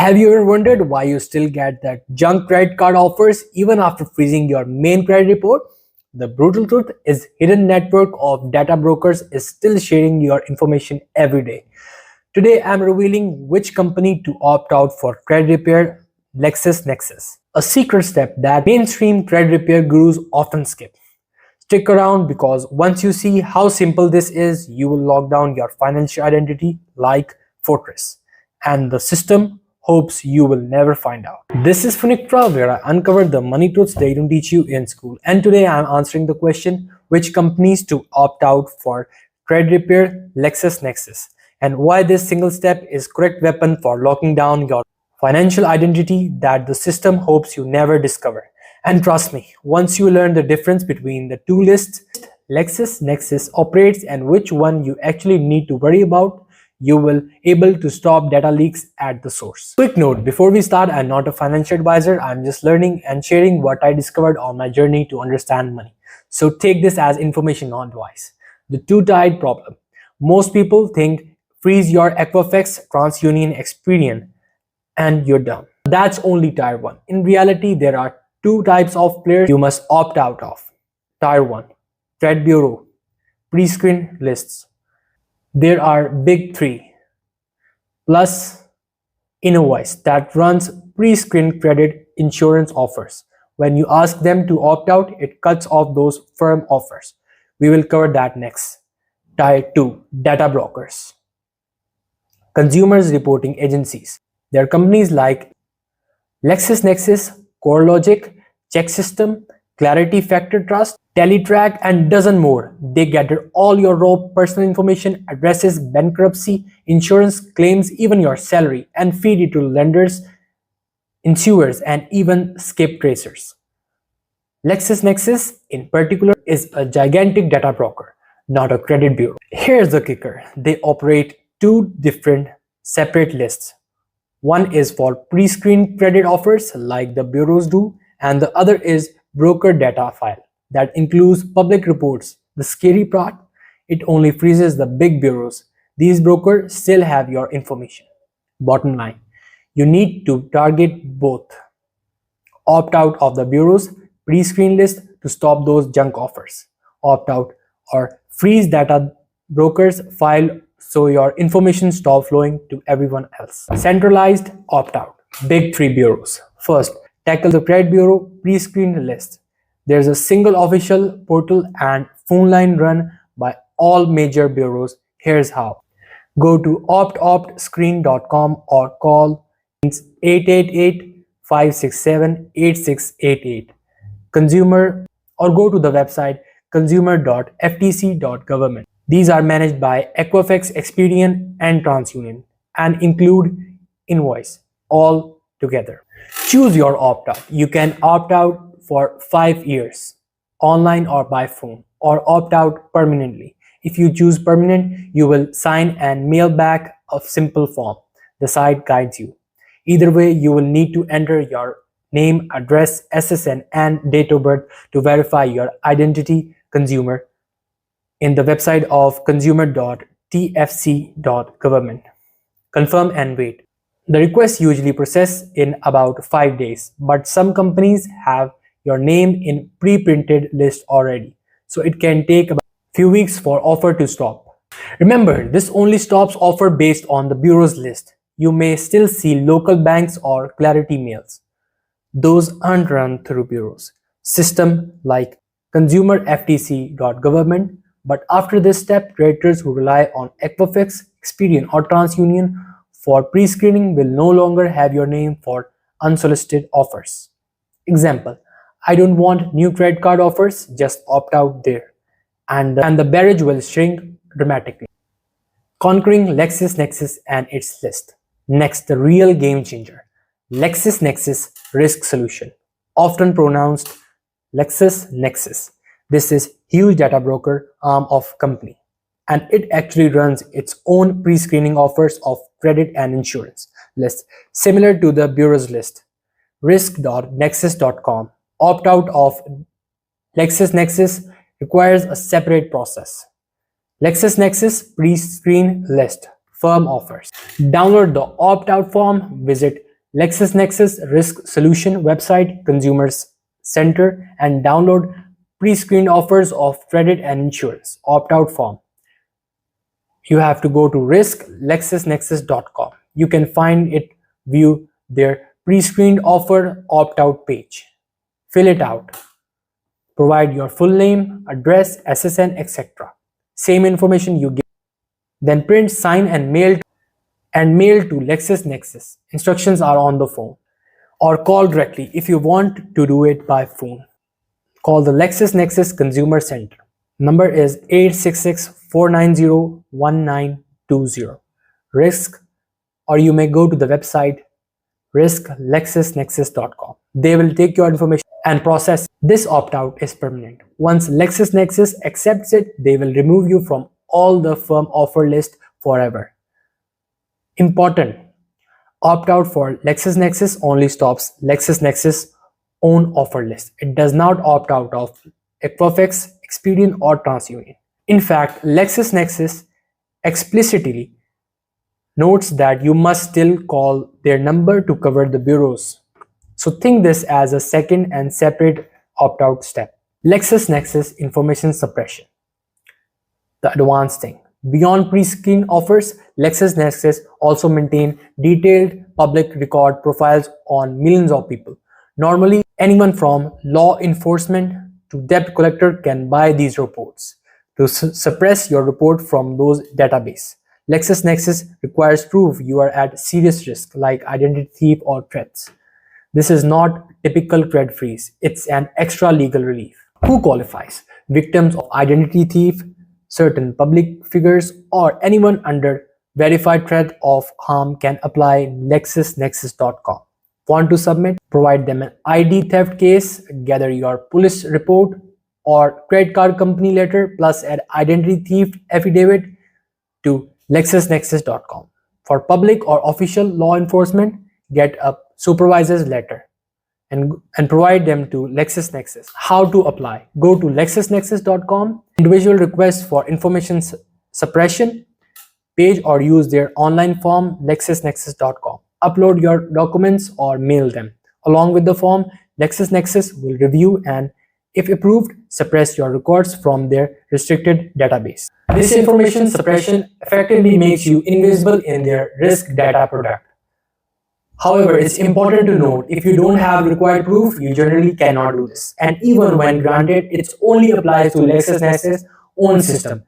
Have you ever wondered why you still get that junk credit card offers even after freezing your main credit report? The brutal truth is hidden network of data brokers is still sharing your information every day. Today I'm revealing which company to opt out for credit repair, LexisNexis, a secret step that mainstream credit repair gurus often skip. Stick around because once you see how simple this is, you will lock down your financial identity like Fortress. And the system hopes you will never find out. This is Finictra, where I uncover the money truths they don't teach you in school. And today I am answering the question which companies to opt out for credit repair, LexisNexis, and why this single step is correct weapon for locking down your financial identity that the system hopes you never discover. And trust me, once you learn the difference between the two lists, LexisNexis operates and which one you actually need to worry about, you will able to stop data leaks at the source. Quick note, before we start, I'm not a financial advisor. I'm just learning and sharing what I discovered on my journey to understand money. So take this as information, not advice. The two-tiered problem. Most people think freeze your Equifax, TransUnion, Experian, and you're done. That's only tier 1. In reality, there are two types of players you must opt out of. Tier 1, credit bureau, pre-screen lists. There are big 3, plus Invoice that runs pre-screened credit insurance offers. When you ask them to opt out, it cuts off those firm offers. We will cover that next. Tier 2, data brokers, consumers reporting agencies. There are companies like LexisNexis, CoreLogic, CheckSystem, Clarity Factor Trust, Teletrack, and dozen more. They gather all your raw personal information, addresses, bankruptcy, insurance claims, even your salary, and feed it to lenders, insurers, and even skip tracers. LexisNexis, in particular, is a gigantic data broker, not a credit bureau. Here's the kicker. They operate two different separate lists. One is for pre-screened credit offers like the bureaus do, and the other is broker data file that includes public reports. The scary part, it only freezes the big bureaus. These brokers still have your information. Bottom line, you need to target both. Opt out of the bureau's pre-screen list to stop those junk offers. Opt out or freeze data brokers file so your information stop flowing to everyone else. Centralized opt-out. Big 3 bureaus. First, tackle the credit bureau pre-screened list. There's a single official portal and phone line run by all major bureaus. Here's how. Go to optoptscreen.com or call 888-567-8688. Consumer, or go to the website consumer.ftc.government. These are managed by Equifax, Experian, and TransUnion and include Invoice all together. Choose your opt-out. You can opt out for 5 years, online or by phone, or opt out permanently. If you choose permanent, you will sign and mail back a simple form. The site guides you. Either way, you will need to enter your name, address, SSN, and date of birth to verify your identity. Consumer in the website of consumer.tfc.government. Confirm and wait. The request usually processes in about 5 days, but some companies have your name in pre-printed list already, so it can take about a few weeks for offer to stop. Remember, this only stops offer based on the bureau's list. You may still see local banks or Clarity mails. Those aren't run through bureaus. System like consumer.ftc.government. But after this step, creditors who rely on Equifax, Experian, or TransUnion for pre-screening will no longer have your name for unsolicited offers. Example, I don't want new credit card offers, just opt out there. And the barrage will shrink dramatically. Conquering LexisNexis and its list. Next, the real game changer. LexisNexis Risk Solution, often pronounced LexisNexis. This is huge data broker arm of company, and it actually runs its own pre-screening offers of credit and insurance lists similar to the bureau's list. risk.nexis.com. Opt out of LexisNexis requires a separate process. LexisNexis pre-screen list firm offers. Download the opt-out form, visit LexisNexis Risk Solution website, Consumers Center, and download pre-screened offers of credit and insurance opt-out form. You have to go to LexisNexis.com. You can view their pre-screened offer opt-out page. Fill it out. Provide your full name, address, SSN, etc. Same information you give. Then print, sign, and mail to LexisNexis. Instructions are on the phone. Or call directly if you want to do it by phone. Call the LexisNexis Consumer Center. Number is 866-490-1920. Or you may go to the website LexisNexis.com. They will take your information and process. This opt-out is permanent. Once LexisNexis accepts it, they will remove you from all the firm offer list forever. Important. Opt-out for LexisNexis only stops LexisNexis own offer list. It does not opt out of Equifax, Experian, or TransUnion. In fact, LexisNexis explicitly notes that you must still call their number to cover the bureaus. So think this as a second and separate opt-out step. LexisNexis information suppression. The advanced thing. Beyond pre-screen offers, LexisNexis also maintain detailed public record profiles on millions of people. Normally, anyone from law enforcement to debt collector can buy these reports. To suppress your report from those databases, LexisNexis requires proof you are at serious risk like identity thief or threats. This is not typical credit freeze. It's an extra legal relief. Who qualifies? Victims of identity thief, certain public figures, or anyone under verified threat of harm can apply LexisNexis.com. Want to submit? Provide them an ID theft case, gather your police report or credit card company letter plus an identity thief affidavit to LexisNexis.com. For public or official law enforcement, get a supervisor's letter and provide them to LexisNexis. How to apply? Go to LexisNexis.com, individual request for information suppression page, or use their online form LexisNexis.com. Upload your documents or mail them. Along with the form, LexisNexis will review and, if approved, suppress your records from their restricted database. This information suppression effectively makes you invisible in their risk data product. However, it's important to note, if you don't have required proof, you generally cannot do this. And even when granted, it only applies to LexisNexis' own system,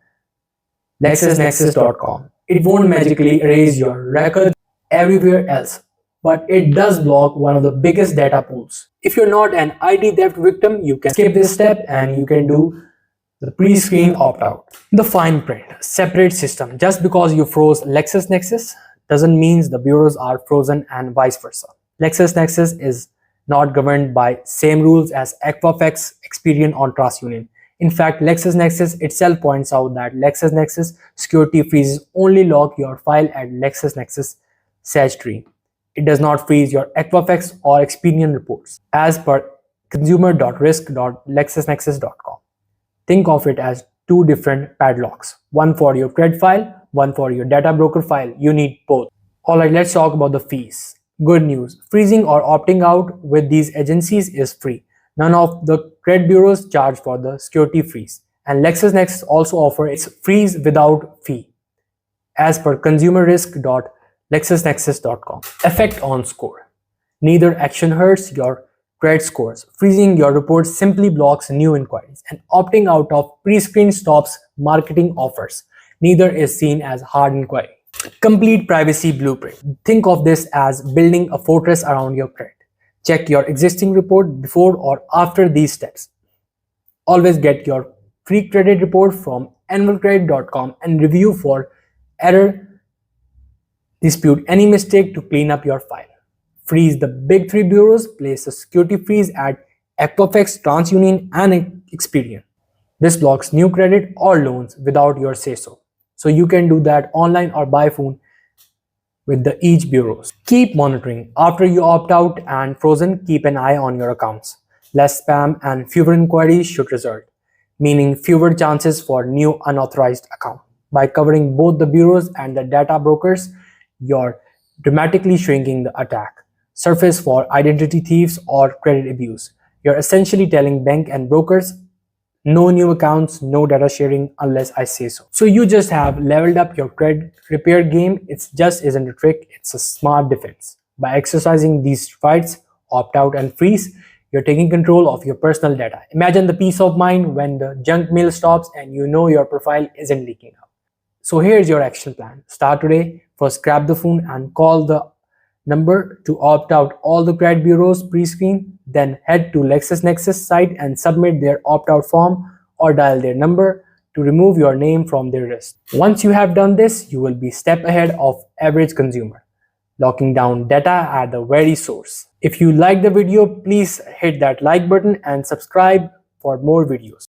LexisNexis.com. It won't magically erase your record everywhere else, but it does block one of the biggest data pools. If you're not an ID theft victim, you can skip this step and you can do the pre-screen opt-out. The fine print, separate system. Just because you froze LexisNexis doesn't mean the bureaus are frozen and vice versa. LexisNexis is not governed by same rules as Equifax, Experian, or TransUnion. In fact, LexisNexis itself points out that LexisNexis security freezes only lock your file at LexisNexis Sage tree. It does not freeze your Equifax or Experian reports, as per consumer.risk.lexisnexis.com. Think of it as two different padlocks, one for your credit file, one for your data broker file. You need both. Alright, let's talk about the fees. Good news, freezing or opting out with these agencies is free. None of the credit bureaus charge for the security freeze, and LexisNexis also offers its freeze without fee, as per consumerrisk.lexisnexis.com. Effect on score. Neither action hurts your credit scores. Freezing your report simply blocks new inquiries, and opting out of pre-screen stops marketing offers. Neither is seen as hard inquiry. Complete privacy blueprint. Think of this as building a fortress around your credit. Check your existing report before or after these steps. Always get your free credit report from annualcredit.com and review for error, dispute any mistake to clean up your file. Freeze the big three bureaus. Place a security freeze at Equifax, TransUnion, and Experian. This blocks new credit or loans without your say-so. So you can do that online or by phone with each bureaus. Keep monitoring. After you opt out and frozen, keep an eye on your accounts. Less spam and fewer inquiries should result, meaning fewer chances for new unauthorized account. By covering both the bureaus and the data brokers, you're dramatically shrinking the attack surface for identity thieves or credit abuse. You're essentially telling bank and brokers, no new accounts, no data sharing unless I say so. So you just have leveled up your credit repair game. It just isn't a trick, it's a smart defense. By exercising these rights, opt out and freeze, you're taking control of your personal data. Imagine the peace of mind when the junk mail stops and you know your profile isn't leaking out. So here's your action plan. Start today. First, grab the phone and call the number to opt out all the credit bureaus pre-screen. Then head to LexisNexis site and submit their opt-out form or dial their number to remove your name from their list. Once you have done this, you will be a step ahead of average consumer, locking down data at the very source. If you like the video, please hit that like button and subscribe for more videos.